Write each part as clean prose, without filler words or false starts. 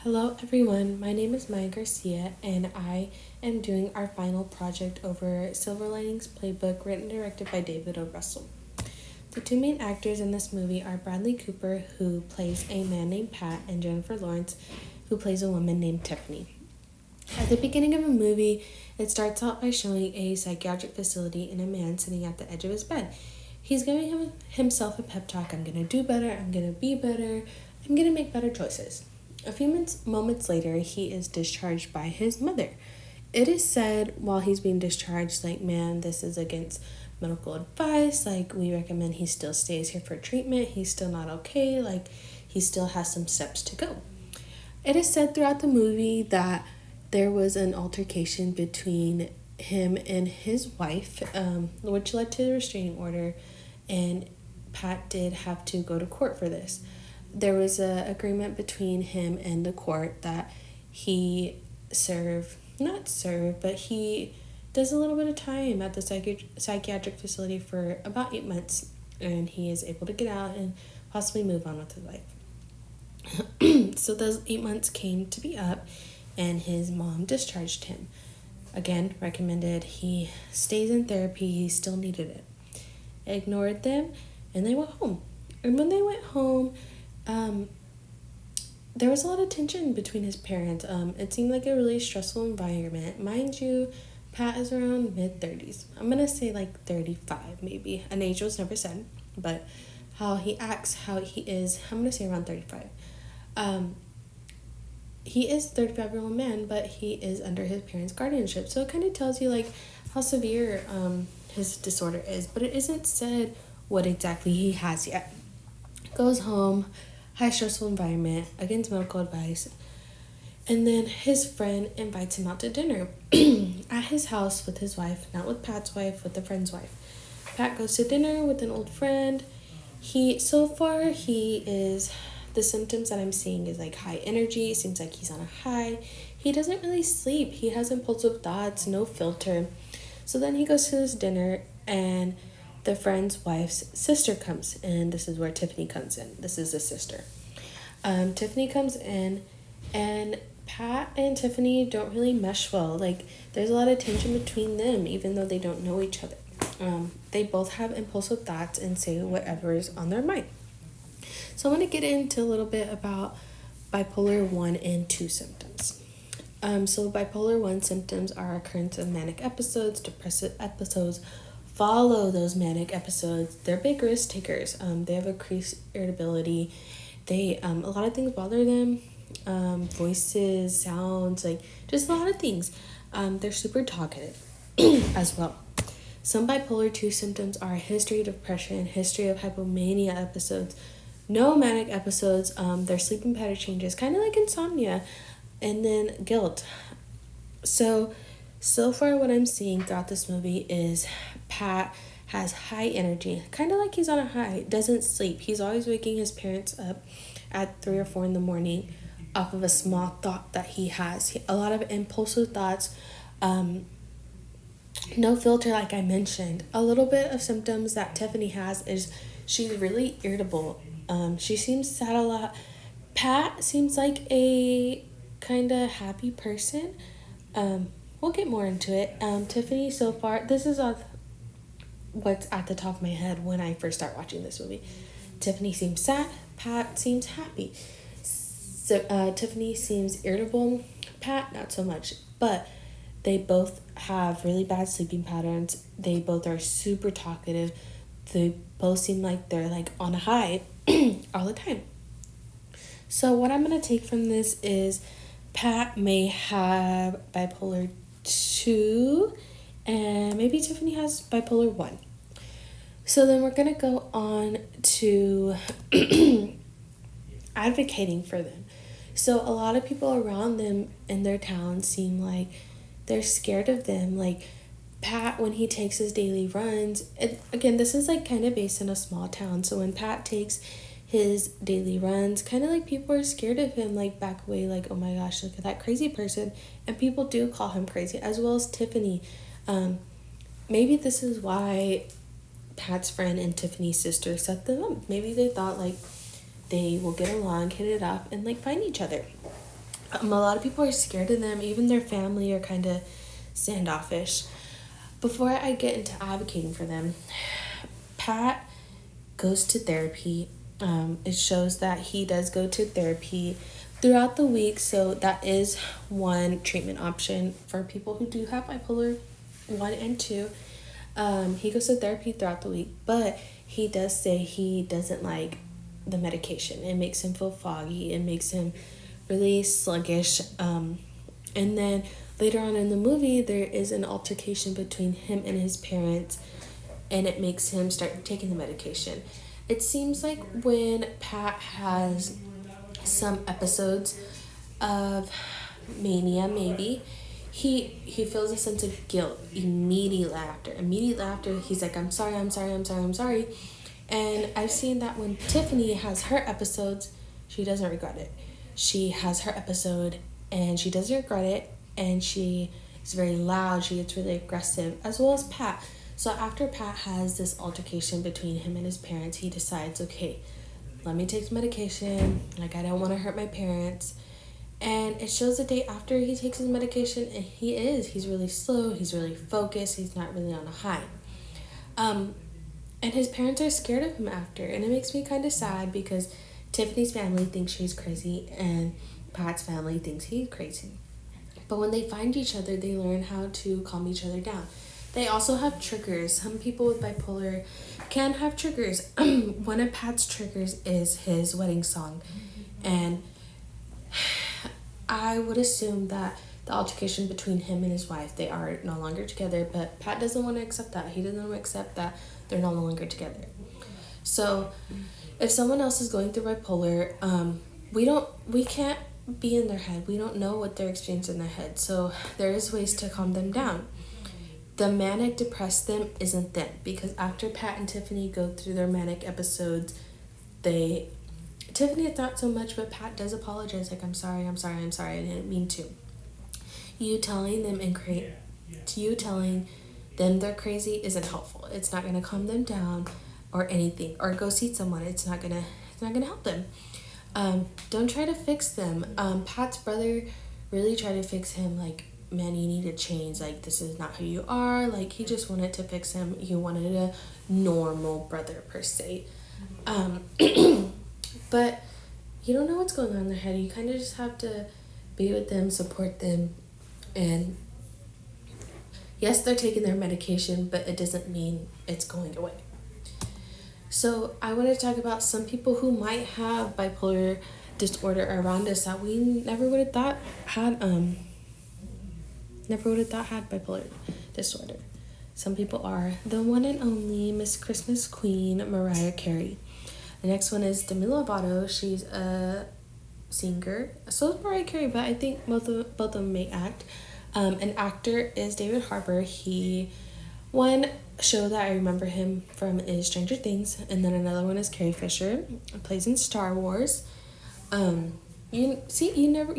Hello everyone, my name is Maya Garcia and I am doing our final project over Silver Linings Playbook written and directed by David O. Russell. The two main actors in this movie are Bradley Cooper, who plays a man named Pat, and Jennifer Lawrence, who plays a woman named Tiffany. At the beginning of a movie, it starts out by showing a psychiatric facility and a man sitting at the edge of his bed. He's giving himself a pep talk. I'm going to do better, I'm going to be better, I'm going to make better choices. A few moments later, he is discharged by his mother. It is said while he's being discharged, like, man, this is against medical advice. Like, we recommend he still stays here for treatment. He's still not okay. Like, he still has some steps to go. It is said throughout the movie that there was an altercation between him and his wife, which led to a restraining order, and Pat did have to go to court for this. There was an agreement between him and the court that he but he does a little bit of time at the psychiatric facility for about 8 months, and he is able to get out and possibly move on with his life. So those 8 months came to be up, and his mom discharged him. Again, recommended he stays in therapy. He still needed it. Ignored them, and they went home. And when they went home, there was a lot of tension between his parents. It seemed like a really stressful environment. Mind you, Pat is around mid-30s. I'm going to say like 35 maybe. An age was never said, but how he acts, how he is, I'm going to say around 35. He is a 35-year-old man, but he is under his parents' guardianship. So it kind of tells you like how severe his disorder is, but it isn't said what exactly he has yet. Goes home, high stressful environment, against medical advice, and then his friend invites him out to dinner at his house with his wife, not with Pat's wife, with a friend's wife. Pat goes to dinner with an old friend. The symptoms that I'm seeing is like high energy. It seems like he's on a high. He doesn't really sleep. He has impulsive thoughts, no filter. So then he goes to this dinner, and the friend's wife's sister comes, and this is where Tiffany comes in. This is the sister. Tiffany comes in, and Pat and Tiffany don't really mesh well. Like, there's a lot of tension between them, even though they don't know each other. They both have impulsive thoughts and say whatever is on their mind. So I want to get into a little bit about bipolar 1 and 2 symptoms. So bipolar 1 symptoms are occurrence of manic episodes, depressive episodes, follow those manic episodes. They're big risk takers. They have increased irritability. They a lot of things bother them. Voices, sounds, like just a lot of things. They're super talkative as well. Some bipolar 2 symptoms are a history of depression, history of hypomania episodes, no manic episodes. Their sleeping pattern changes, kind of like insomnia, and then guilt. So far what I'm seeing throughout this movie is Pat has high energy, kind of like he's on a high, doesn't sleep. He's always waking his parents up at 3 or 4 in the morning off of a small thought that he has. A lot of impulsive thoughts, no filter, like I mentioned. A little bit of symptoms that Tiffany has is she's really irritable. She seems sad a lot. Pat seems like a kind of happy person. We'll get more into it. Tiffany, so far, this is what's at the top of my head when I first start watching this movie. Tiffany seems sad. Pat seems happy. So Tiffany seems irritable. Pat, not so much. But they both have really bad sleeping patterns. They both are super talkative. They both seem like they're like on a high all the time. So what I'm going to take from this is Pat may have bipolar 2, and maybe Tiffany has bipolar 1. So then we're going to go on to advocating for them. So a lot of people around them in their town seem like they're scared of them. Like Pat, when he takes his daily runs, and again, this is like kind of based in a small town. So when Pat takes his daily runs, kind of like people are scared of him, like back away, like, oh my gosh, look at that crazy person. And people do call him crazy, as well as Tiffany. Maybe this is why Pat's friend and Tiffany's sister set them up. Maybe they thought like they will get along, hit it off, and like find each other. A lot of people are scared of them. Even their family are kind of standoffish. Before I get into advocating for them, Pat goes to therapy. It shows that he does go to therapy throughout the week, so that is one treatment option for people who do have bipolar 1 and 2. He goes to therapy throughout the week, but he does say he doesn't like the medication. It makes him feel foggy. It makes him really sluggish. And then later on in the movie, there is an altercation between him and his parents, and it makes him start taking the medication. It seems like when Pat has some episodes of mania, maybe, he feels a sense of guilt immediately after. He's like, I'm sorry. And I've seen that when Tiffany has her episodes, she doesn't regret it. She has her episode and she doesn't regret it, and she is very loud, she gets really aggressive, as well as Pat. So after Pat has this altercation between him and his parents, he decides, okay, let me take the medication, like I don't want to hurt my parents. And it shows the day after he takes his medication, and he's really slow, he's really focused, he's not really on a high. And his parents are scared of him after, and it makes me kind of sad because Tiffany's family thinks she's crazy and Pat's family thinks he's crazy. But when they find each other, they learn how to calm each other down. They also have triggers. Some people with bipolar can have triggers. One of Pat's triggers is his wedding song. And I would assume that the altercation between him and his wife, they are no longer together, but Pat doesn't want to accept that. He doesn't want to accept that they're no longer together. So if someone else is going through bipolar, we can't be in their head. We don't know what they're experiencing in their head. So there is ways to calm them down. The manic depressed them isn't them, because after Pat and Tiffany go through their manic episodes, Tiffany thought so much, but Pat does apologize, like, I'm sorry, I didn't mean to. You telling them they're crazy isn't helpful. It's not going to calm them down or anything. Or go see someone. It's not gonna help them. Don't try to fix them. Pat's brother really tried to fix him, like, man, you need to change, like, this is not who you are. Like, he just wanted to fix him. He wanted a normal brother, per se. But you don't know what's going on in their head. You kind of just have to be with them, support them, and yes, they're taking their medication, but it doesn't mean it's going away. So I want to talk about some people who might have bipolar disorder around us that we never would have thought had bipolar disorder. Some people are the one and only Miss Christmas Queen, Mariah Carey. The next one is Demi Lovato. She's a singer. So is Mariah Carey, but I think both of them may act. An actor is David Harbour. One show that I remember him from is Stranger Things, and then another one is Carrie Fisher. Plays in Star Wars. You never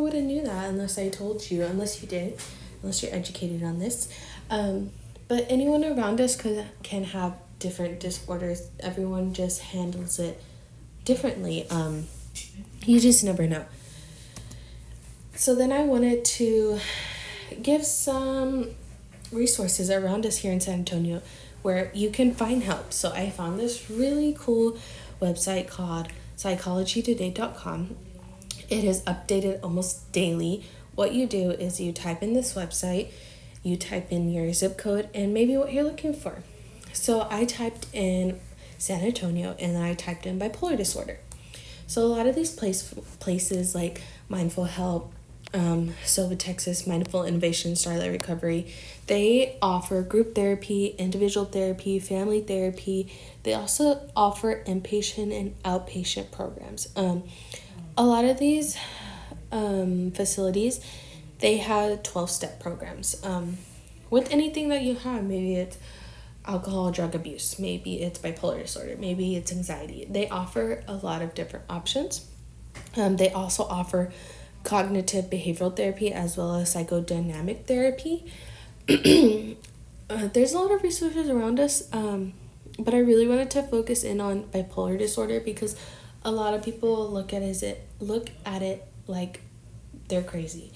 would have knew that unless I told you, unless you're educated on this. But anyone around us can have different disorders. Everyone just handles it differently. You just never know. So then I wanted to give some resources around us here in San Antonio where you can find help. So I found this really cool website called psychologytoday.com. It is updated almost daily. What you do is you type in this website, you type in your zip code and maybe what you're looking for. So I typed in San Antonio and then I typed in bipolar disorder. So a lot of these places like Mindful Help, Silva, Texas, Mindful Innovation, Starlight Recovery, they offer group therapy, individual therapy, family therapy. They also offer inpatient and outpatient programs. A lot of these facilities, they have 12-step programs. With anything that you have, maybe it's alcohol, drug abuse, maybe it's bipolar disorder, maybe it's anxiety. They offer a lot of different options. They also offer cognitive behavioral therapy as well as psychodynamic therapy. There's a lot of resources around us, but I really wanted to focus in on bipolar disorder because a lot of people look at it like they're crazy.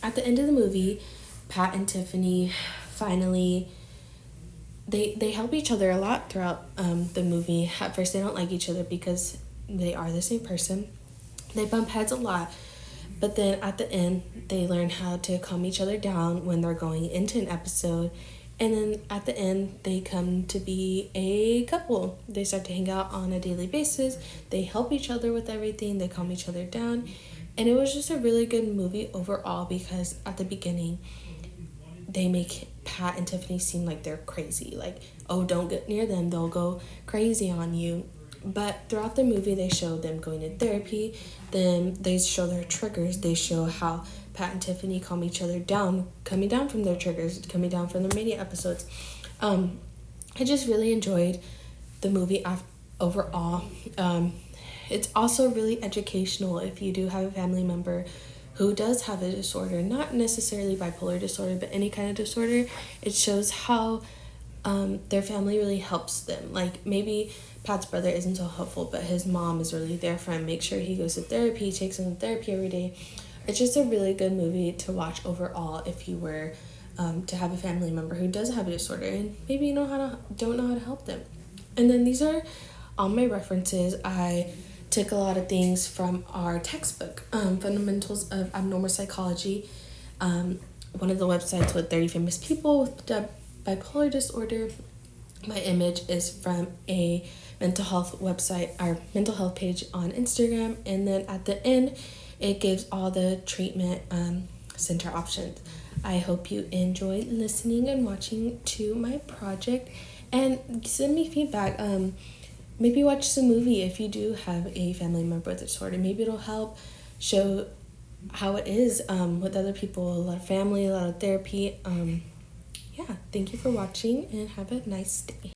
At the end of the movie, Pat and Tiffany finally they help each other a lot throughout the movie. At first, they don't like each other because they are the same person. They bump heads a lot, but then at the end, they learn how to calm each other down when they're going into an episode. And then at the end, they come to be a couple. They start to hang out on a daily basis. They help each other with everything. They calm each other down. And it was just a really good movie overall because at the beginning, they make Pat and Tiffany seem like they're crazy. Like, oh, don't get near them. They'll go crazy on you. But throughout the movie, they show them going to therapy. Then they show their triggers. They show how Pat and Tiffany calm each other down, coming down from their triggers, coming down from the media episodes. I just really enjoyed the movie overall. It's also really educational if you do have a family member who does have a disorder, not necessarily bipolar disorder, but any kind of disorder. It shows how their family really helps them. Like maybe Pat's brother isn't so helpful, but his mom is really there for him. Make sure he goes to therapy, takes him to therapy every day. It's just a really good movie to watch overall if you were to have a family member who does have a disorder and maybe you don't know how to help them. And then these are all my references. I took a lot of things from our textbook, Fundamentals of Abnormal Psychology. One of the websites with 30 famous people with bipolar disorder. My image is from a mental health website, our mental health page on Instagram. And then at the end, it gives all the treatment center options. I hope you enjoyed listening and watching to my project. And send me feedback. Maybe watch the movie if you do have a family member with a disorder. Maybe it'll help show how it is with other people, a lot of family, a lot of therapy. Yeah, thank you for watching and have a nice day.